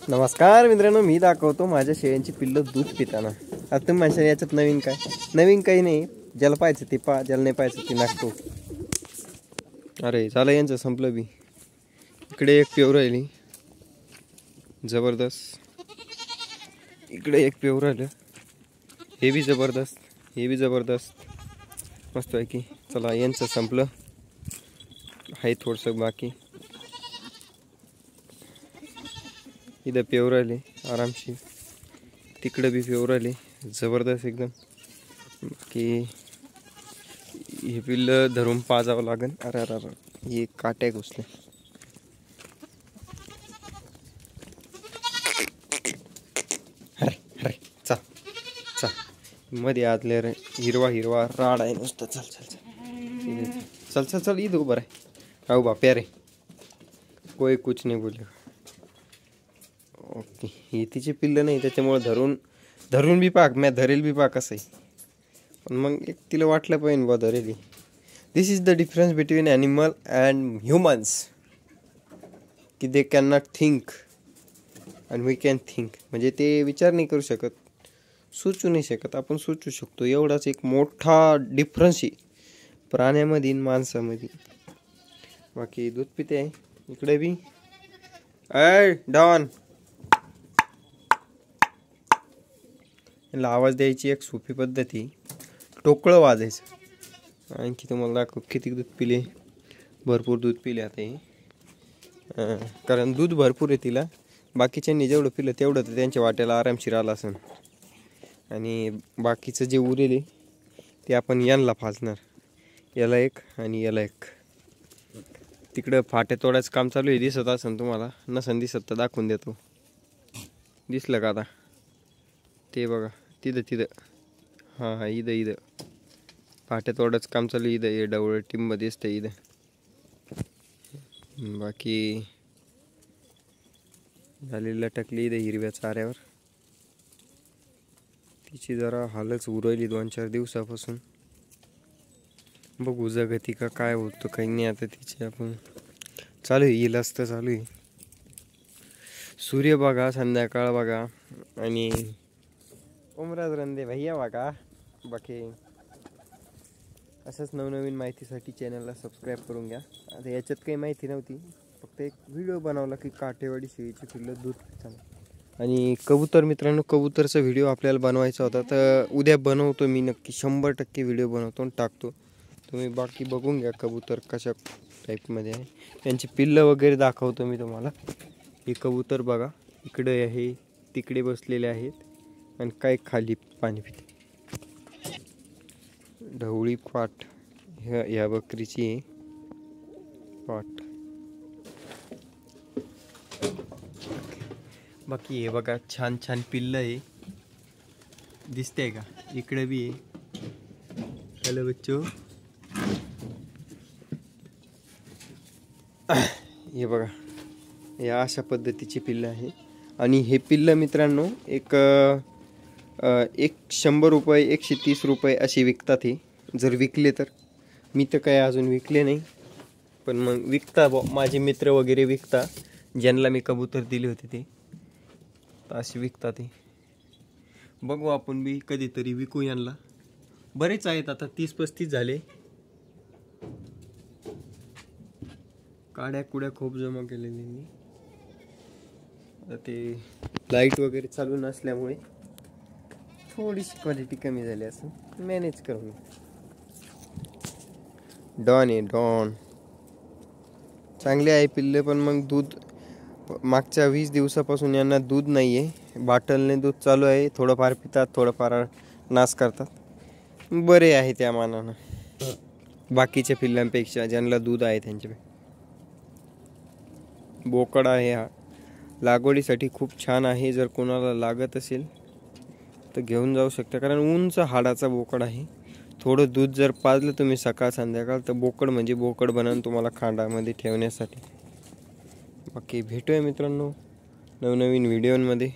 नमस्कार मित्रांनो, मी दाखवतो माझ्या शेळ्यांची पिल्लं दूध पिताना। आता तुम्ही म्हणशाल याच्यात नवीन काही नाही, ज्याला पाहायचं ते पा, ज्याला नाही पाहायचं ते नाकतो। अरे झालं यांचं संपलं बी। इकडे एक प्युअर राहिली जबरदस्त, इकडे एक प्युअर राहिलं, हे बी जबरदस्त, हे बी जबरदस्त, मस्त आहे की। चला यांचं संपलं, आहे थोडंसं बाकी। इधर प्युअर आले आरामशी, तिकडे भी प्युअर आले जबरदस्त एकदम की। हे पिल्लं धरून पाजावं लागेल। अरे अरे अरे, हे काट्या घुसले। अरे अरे चा चा, मध्ये आतले रे हिरवा हिरवा राड आहे नुसतं। चल चल चल चल चल चल, इथं उभं आहे। आओ बाप्या रे, कोई कुछ नहीं बोलेगा। ओके, ही तिची पिल्लं नाही त्याच्यामुळे धरून बी पाक, मी धरेल बी पाक असं आहे। पण मग एक तिला वाटलं पाहिजे बा धरेल। This is the difference between animal and humans, की they can not think and we can think. म्हणजे ते विचार नाही करू शकत, सुचू नाही शकत, आपण सुचू शकतो। एवढाच एक मोठा डिफरन्स आहे प्राण्यामध्ये आणि माणसामध्ये। बाकी दूध पिते आहे इकडे बी। ऐ डॉन, याला आवाज द्यायची एक सोपी पद्धती, टोकळं वाजायचं। आणखी तुम्हाला दाखव किती दूध पिले, भरपूर दूध पिले आता हे। कारण दूध भरपूर आहे तिला, बाकीच्यांनी जेवढं पिलं तेवढं तर त्यांच्या वाट्याला आरामशीर आलं असेल। आणि बाकीचं जे उरेले ते आपण यांना फासणार, याला एक आणि याला एक। तिकडं फाटे तोडायचं काम चालू आहे, दिसत असेल तुम्हाला, नसन दिसत तर दाखवून देतो। दिसलं का आता? ते बघा तिथं, हां हां, इथं फाटे तोडायचं काम चालू आहे। इथं हे डवळं टिंब दिसतं इथं। बाकी झाली लटकली इथं हिरव्या चाऱ्यावर। तिची जरा हालच उरवली 2-4 दिवसापासून। बघू जगती का काय होतं काही नाही आता तिची। आपण चालू आहे, येईल असतं चालू आहे। सूर्य बघा, संध्याकाळ बघा, आणि उमराज रंदे भैया बघा। बाकी असंच नवनवीन माहितीसाठी चॅनलला सबस्क्राईब करून घ्या। आता याच्यात काही माहिती नव्हती, फक्त एक व्हिडिओ बनवला की काठेवाडी शेळीची पिल्लं दूध पिताना। आणि कबूतर मित्रांनो, कबूतरचा व्हिडिओ आपल्याला बनवायचा होता, तर उद्या बनवतो मी नक्की, 100% व्हिडिओ बनवतो आणि टाकतो। तुम्ही बाकी बघून घ्या कबूतर कशा टाईपमध्ये आहे, त्यांची पिल्लं वगैरे दाखवतो मी तुम्हाला। हे कबूतर बघा, इकडे आहे, तिकडे बसलेले आहेत, आणि काय खाली पाणी पिते। ढवळी पाट ह्या बकरीची आहे पाट। बाकी हे बघा छान छान पिल्लं आहे, दिसते का? इकडे बी आहे। हॅलो बच्चो, हे बघा, या अशा पद्धतीची पिल्लं आहे। आणि हे पिल्लं मित्रांनो एक 100 रुपये 130 रुपये अशी विकतात हे, जर विकले तर। मी तर काय अजून विकले नाही, पण मग विकता माझे मित्र वगैरे विकता, ज्यांना मी कबूतर दिले होते ते असे विकतात ते। बघू आपण बी कधीतरी विकू यांना। बरेच आहेत आता, 30-35 झाले। काड्या कुड्या खूप जमा केलेली मी। आता ते लाईट वगैरे चालू नसल्यामुळे थोडीशी क्वालिटी कमी झाली असं, मॅनेज करून। डॉन आहे डॉन, चांगले आहे पिल्ले, पण मग दूध मागच्या 20 दिवसापासून यांना दूध नाही आहे। बाटलने दूध चालू आहे, थोडंफार पितात, थोडंफार नाश करतात। बरे आहे त्या मानानं बाकीच्या पिल्लांपेक्षा, ज्यांना दूध आहे त्यांच्या। बोकड आहे हा, लागवडीसाठी खूप छान आहे। जर कोणाला लागत असेल तर घेऊन जाऊ शकता, कारण उंच हाडाचा बोकड आहे। थोडं दूध जर पाजलं तुम्ही सकाळ संध्याकाळ, तर बोकड म्हणजे बोकड बनवून तुम्हाला खांडामध्ये ठेवण्यासाठी। बाकी भेटूया मित्रांनो नवनवीन व्हिडिओमध्ये।